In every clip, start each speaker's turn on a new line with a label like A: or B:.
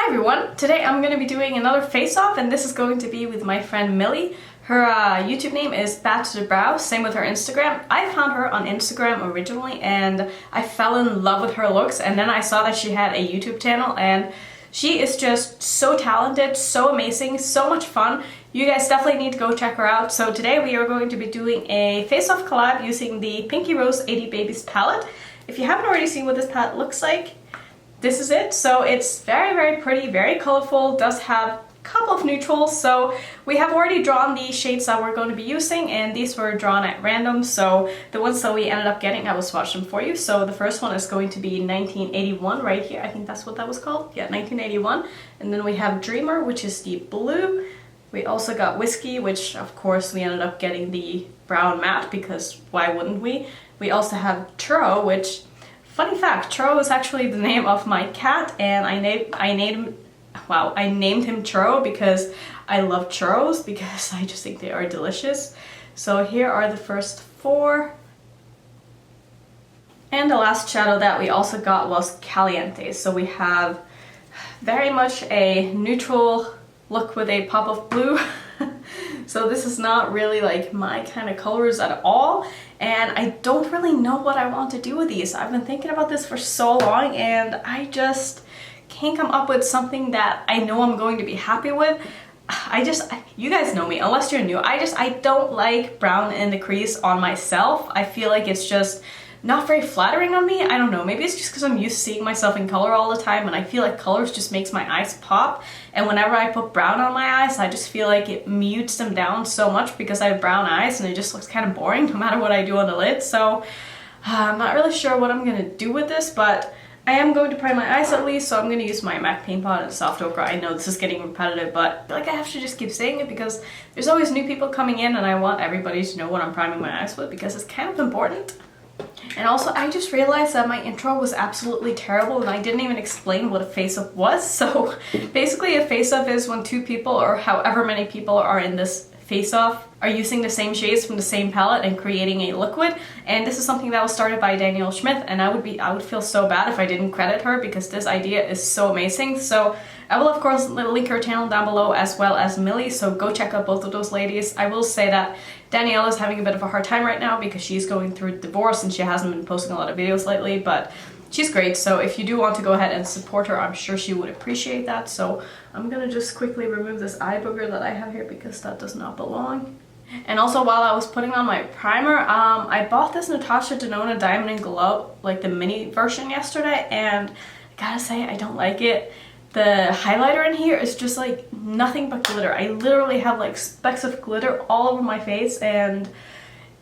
A: Hi everyone! Today I'm going to be doing another face-off, and this is going to be with my friend Millie. Her YouTube name is Badtothebrow, same with her Instagram. I found her on Instagram originally and I fell in love with her looks, and then I saw that she had a YouTube channel and she is just so talented, so amazing, so much fun. You guys definitely need to go check her out. So today we are going to be doing a face-off collab using the Pinky Rose 80 Babies palette. If you haven't already seen what this palette looks like, this is it. So it's very pretty, very colorful, does have a couple of neutrals. So we have already drawn the shades that we're going to be using, and these were drawn at random. So the ones that we ended up getting, I will swatch them for you. So the first one is going to be 1981 right here. I think that's what that was called. Yeah, 1981. And then we have Dreamer, which is the blue. We also got Whiskey, which of course we ended up getting the brown matte because why wouldn't we? We also have Churro, which, funny fact, Churro is actually the name of my cat, and I named him Churro because I love churros, because I just think they are delicious. So here are the first four. And the last shadow that we also got was Caliente. So we have very much a neutral look with a pop of blue. So this is not really like my kind of colors at all, and I don't really know what I want to do with these. I've been thinking about this for so long and I just can't come up with something that I know I'm going to be happy with. You guys know me, unless you're new, I don't like brown in the crease on myself. I feel like it's just not very flattering on me. I don't know, maybe it's just because I'm used to seeing myself in color all the time, and I feel like colors just makes my eyes pop, and whenever I put brown on my eyes I just feel like it mutes them down so much because I have brown eyes and it just looks kind of boring no matter what I do on the lid. So I'm not really sure what I'm gonna do with this, but I am going to prime my eyes at least, so I'm going to use my MAC paint pot and soft ochre. I know this is getting repetitive, but I feel like I have to just keep saying it because there's always new people coming in and I want everybody to know what I'm priming my eyes with because it's kind of important. And also, I just realized that my intro was absolutely terrible and I didn't even explain what a face-up was. So basically a face-up is when two people, or however many people are in this face-off, are using the same shades from the same palette and creating a liquid. And this is something that was started by Danielle Schmidt, and I would feel so bad if I didn't credit her because this idea is so amazing. So I will of course link her channel down below as well as Millie, so go check out both of those ladies. I will say that Danielle is having a bit of a hard time right now because she's going through a divorce and she hasn't been posting a lot of videos lately, but she's great. So if you do want to go ahead and support her, I'm sure she would appreciate that. So I'm gonna just quickly remove this eye booger that I have here because that does not belong. And also, while I was putting on my primer, I bought this Natasha Denona Diamond and Glow, like the mini version, yesterday, and I gotta say I don't like it. The highlighter in here is just like nothing but glitter. I literally have like specks of glitter all over my face, and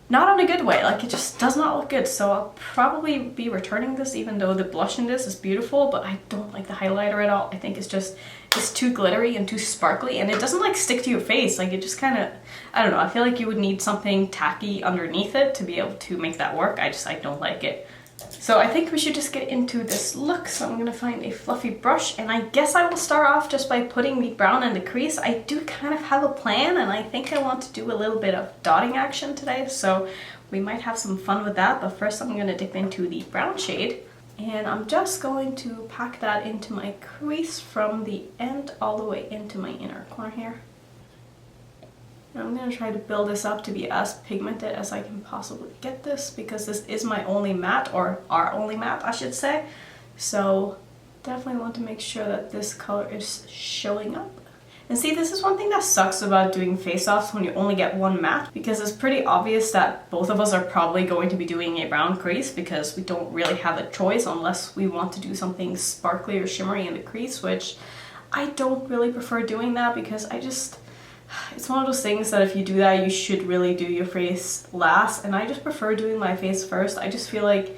A: not in a good way. Like, it just does not look good. So I'll probably be returning this, even though the blush in this is beautiful, but I don't like the highlighter at all. I think it's too glittery and too sparkly, and it doesn't like stick to your face. Like, it just kind of, I don't know, I feel like you would need something tacky underneath it to be able to make that work. I don't like it. So I think we should just get into this look. So I'm gonna find a fluffy brush, and I guess I will start off just by putting the brown in the crease. I do kind of have a plan, and I think I want to do a little bit of dotting action today, so we might have some fun with that. But first I'm gonna dip into the brown shade, and I'm just going to pack that into my crease from the end all the way into my inner corner here. I'm going to try to build this up to be as pigmented as I can possibly get this, because this is my only matte, or our only matte I should say. So definitely want to make sure that this color is showing up. And see, this is one thing that sucks about doing face-offs when you only get one matte, because it's pretty obvious that both of us are probably going to be doing a brown crease because we don't really have a choice unless we want to do something sparkly or shimmery in the crease, which I don't really prefer doing that because it's one of those things that if you do that, you should really do your face last, and I just prefer doing my face first. I just feel like,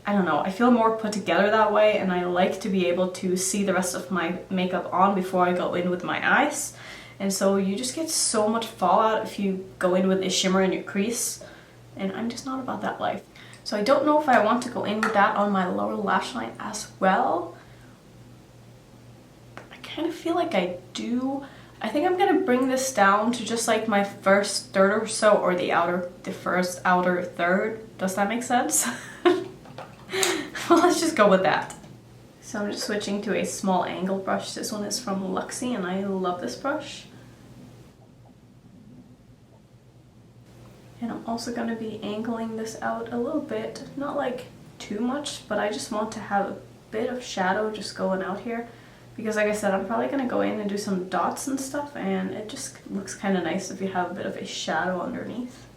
A: I don't know, I feel more put together that way, and I like to be able to see the rest of my makeup on before I go in with my eyes. And so you just get so much fallout if you go in with a shimmer in your crease, and I'm just not about that life. So I don't know if I want to go in with that on my lower lash line as well. I kind of feel like I do. I think I'm gonna bring this down to just like my first third or so, or the first outer third. Does that make sense? Well, let's just go with that. So I'm just switching to a small angle brush. This one is from Luxie and I love this brush. And I'm also going to be angling this out a little bit, not like too much, but I just want to have a bit of shadow just going out here. Because like I said, I'm probably going to go in and do some dots and stuff, and it just looks kind of nice if you have a bit of a shadow underneath.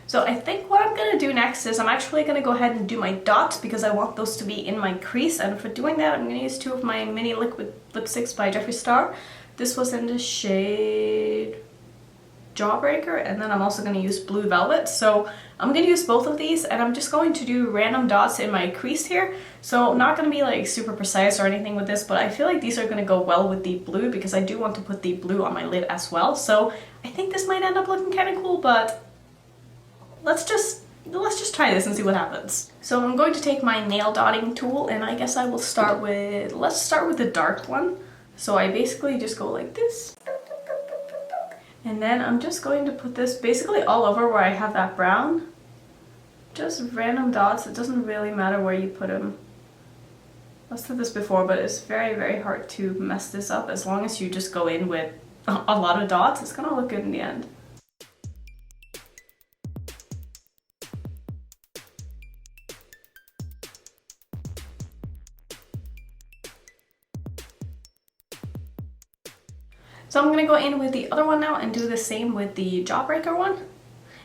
A: So I think what I'm going to do next is I'm actually going to go ahead and do my dots because I want those to be in my crease. And for doing that, I'm going to use two of my mini liquid lipsticks by Jeffree Star. This was in the shade Jawbreaker, and then I'm also going to use Blue Velvet. So I'm going to use both of these, and I'm just going to do random dots in my crease here. So I'm not going to be like super precise or anything with this, but I feel like these are going to go well with the blue because I do want to put the blue on my lid as well. So I think this might end up looking kind of cool, but let's just try this and see what happens. So I'm going to take my nail dotting tool, and I guess I will start with, let's start with the dark one. So I basically just go like this. And then I'm just going to put this basically all over where I have that brown. Just random dots. It doesn't really matter where you put them. I've said this before, but it's very, very hard to mess this up. As long as you just go in with a lot of dots, it's gonna look good in the end. So I'm going to go in with the other one now and do the same with the Jawbreaker one.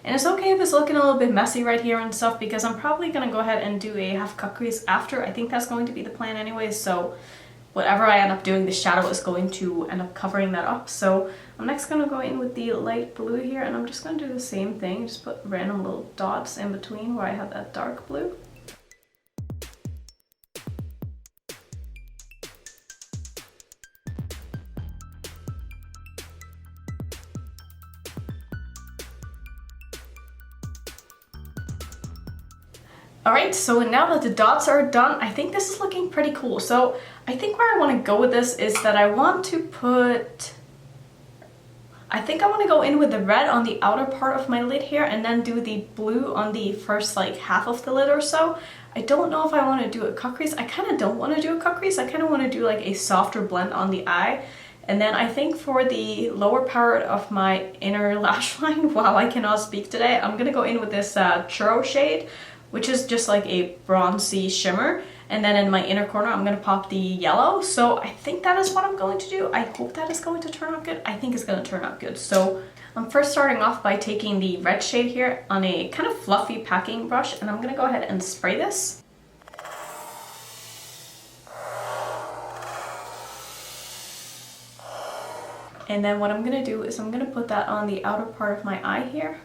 A: And it's okay if it's looking a little bit messy right here and stuff because I'm probably going to go ahead and do a half cut crease after. I think that's going to be the plan anyways, so whatever I end up doing, the shadow is going to end up covering that up. So I'm next going to go in with the light blue here, and I'm just going to do the same thing, just put random little dots in between where I have that dark blue. Alright, so now that the dots are done, I think this is looking pretty cool. So I think where I want to go with this is that I want to put... I think I want to go in with the red on the outer part of my lid here and then do the blue on the first like half of the lid or so. I don't know if I want to do a cut crease. I kind of don't want to do a cut crease. I kind of want to do like a softer blend on the eye. And then I think for the lower part of my inner lash line, wow, I cannot speak today, I'm going to go in with this Churro shade, which is just like a bronzy shimmer. And then in my inner corner, I'm going to pop the yellow. So I think that is what I'm going to do. I hope that is going to turn out good. I think it's going to turn out good. So I'm first starting off by taking the red shade here on a kind of fluffy packing brush. And I'm going to go ahead and spray this. And then what I'm going to do is I'm going to put that on the outer part of my eye here.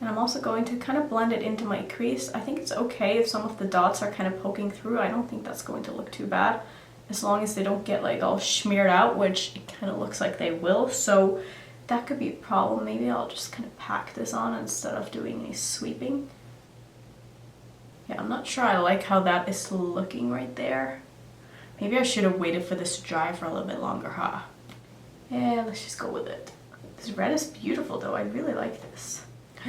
A: And I'm also going to kind of blend it into my crease. I think it's okay if some of the dots are kind of poking through. I don't think that's going to look too bad, as long as they don't get like all smeared out, which it kind of looks like they will. So that could be a problem. Maybe I'll just kind of pack this on instead of doing a sweeping. Yeah, I'm not sure I like how that is looking right there. Maybe I should have waited for this to dry for a little bit longer, huh? Yeah, let's just go with it. This red is beautiful though. I really like this.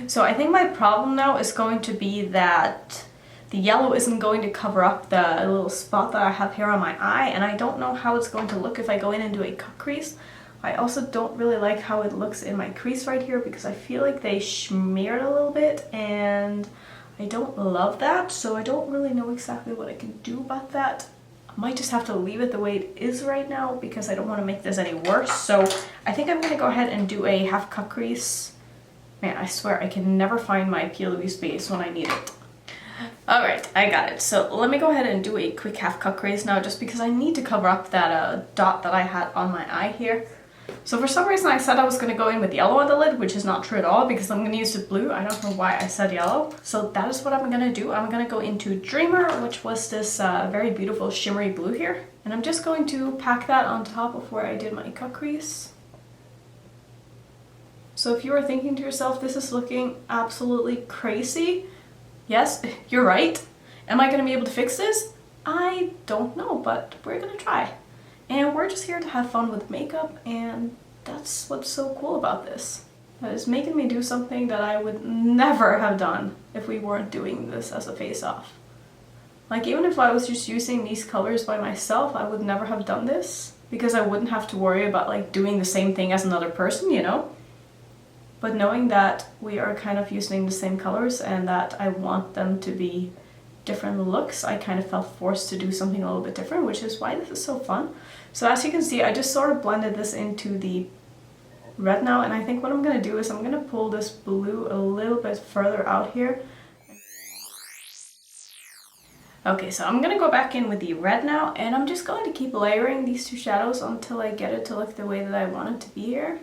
A: So I think my problem now is going to be that the yellow isn't going to cover up the little spot that I have here on my eye, and I don't know how it's going to look if I go in and do a cut crease. I also don't really like how it looks in my crease right here because I feel like they smeared a little bit and I don't love that, so I don't really know exactly what I can do about that. I might just have to leave it the way it is right now because I don't want to make this any worse. So I think I'm going to go ahead and do a half cut crease. Man, I swear I can never find my PLV base when I need it. Alright, I got it. So let me go ahead and do a quick half cut crease now just because I need to cover up that dot that I had on my eye here. So for some reason I said I was going to go in with yellow on the lid, which is not true at all because I'm going to use the blue. I don't know why I said yellow. So that is what I'm going to do. I'm going to go into Dreamer, which was this very beautiful shimmery blue here. And I'm just going to pack that on top of where I did my cut crease. So if you are thinking to yourself, this is looking absolutely crazy, yes, you're right. Am I going to be able to fix this? I don't know, but we're going to try. And we're just here to have fun with makeup, and that's what's so cool about this. That is making me do something that I would never have done if we weren't doing this as a face-off. Like even if I was just using these colors by myself, I would never have done this because I wouldn't have to worry about like doing the same thing as another person, you know? But knowing that we are kind of using the same colors and that I want them to be different looks, I kind of felt forced to do something a little bit different, which is why this is so fun. So as you can see, I just sort of blended this into the red now, and I think what I'm gonna do is I'm gonna pull this blue a little bit further out here. Okay, so I'm gonna go back in with the red now, and I'm just going to keep layering these two shadows until I get it to look the way that I want it to be here.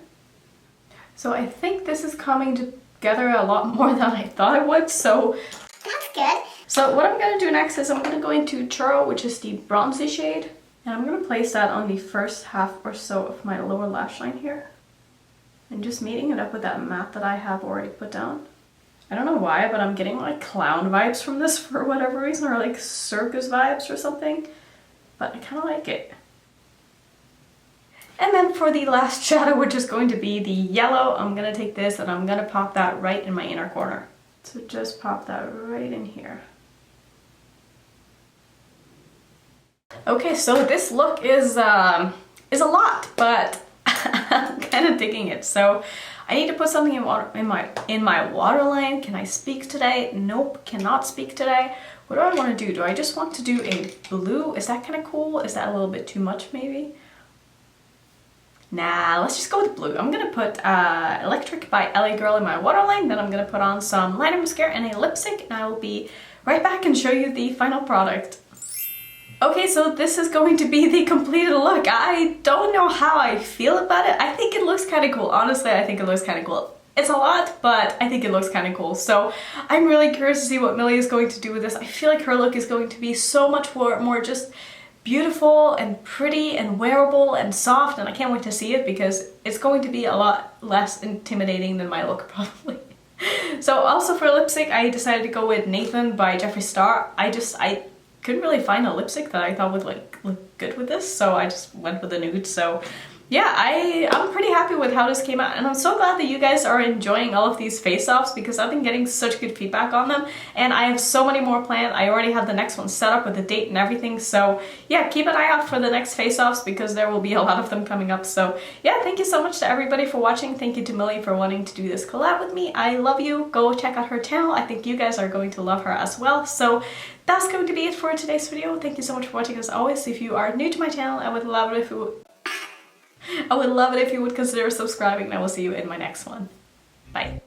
A: So I think this is coming together a lot more than I thought it would, so
B: that's good.
A: So what I'm going to do next is I'm going to go into Churro, which is the bronzy shade, and I'm going to place that on the first half or so of my lower lash line here. And just meeting it up with that matte that I have already put down. I don't know why, but I'm getting like clown vibes from this for whatever reason, or like circus vibes or something, but I kind of like it. And then for the last shadow, which is going to be the yellow, I'm going to take this and I'm going to pop that right in my inner corner. So just pop that right in here. Okay, so this look is a lot, but I'm kind of digging it. So I need to put something in my waterline. Can I speak today? Nope, cannot speak today. What do I want to do? Do I just want to do a blue? Is that kind of cool? Is that a little bit too much maybe? Nah, let's just go with blue. I'm gonna put Electric by LA Girl in my waterline, then I'm gonna put on some liner mascara and a lipstick, and I will be right back and show you the final product. Okay, so this is going to be the completed look. I don't know how I feel about it. I think it looks kind of cool. Honestly, I think it looks kind of cool. It's a lot, but I think it looks kind of cool. So I'm really curious to see what Millie is going to do with this. I feel like her look is going to be so much more just beautiful and pretty and wearable and soft, and I can't wait to see it because it's going to be a lot less intimidating than my look probably. So also for lipstick, I decided to go with Nathan by Jeffree Star. I couldn't really find a lipstick that I thought would like look good with this, so I just went with the nude. So yeah, I'm pretty happy with how this came out, and I'm so glad that you guys are enjoying all of these face-offs because I've been getting such good feedback on them, and I have so many more planned. I already have the next one set up with the date and everything, so yeah, keep an eye out for the next face-offs because there will be a lot of them coming up. So yeah, thank you so much to everybody for watching. Thank you to Millie for wanting to do this collab with me. I love you. Go check out her channel. I think you guys are going to love her as well. So that's going to be it for today's video. Thank you so much for watching as always. If you are new to my channel, I would love it if you would consider subscribing, and I will see you in my next one. Bye.